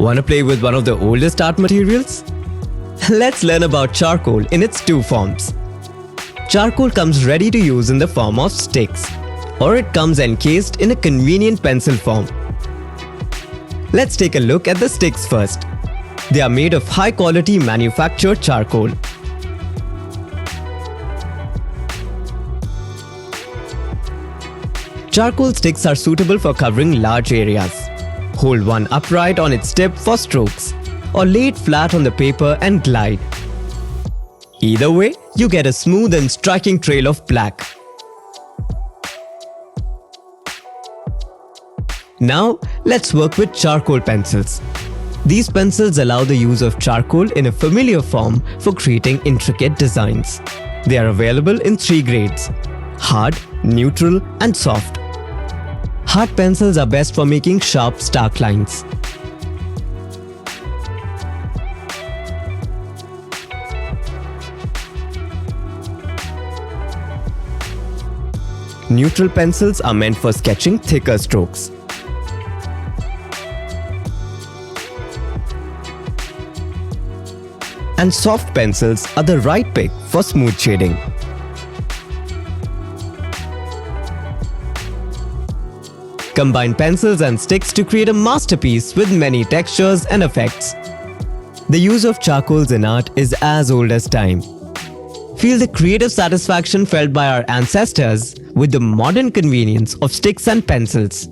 Want to play with one of the oldest art materials? Let's learn about charcoal in its two forms. Charcoal comes ready to use in the form of sticks, or it comes encased in a convenient pencil form. Let's take a look at the sticks first. They are made of high-quality manufactured charcoal. Charcoal sticks are suitable for covering large areas. Hold one upright on its tip for strokes, or lay it flat on the paper and glide. Either way, you get a smooth and striking trail of black. Now, let's work with charcoal pencils. These pencils allow the use of charcoal in a familiar form for creating intricate designs. They are available in 3 grades: hard, neutral, and soft. Hard pencils are best for making sharp, stark lines. Neutral pencils are meant for sketching thicker strokes. And soft pencils are the right pick for smooth shading. Combine pencils and sticks to create a masterpiece with many textures and effects. The use of charcoals in art is as old as time. Feel the creative satisfaction felt by our ancestors with the modern convenience of sticks and pencils.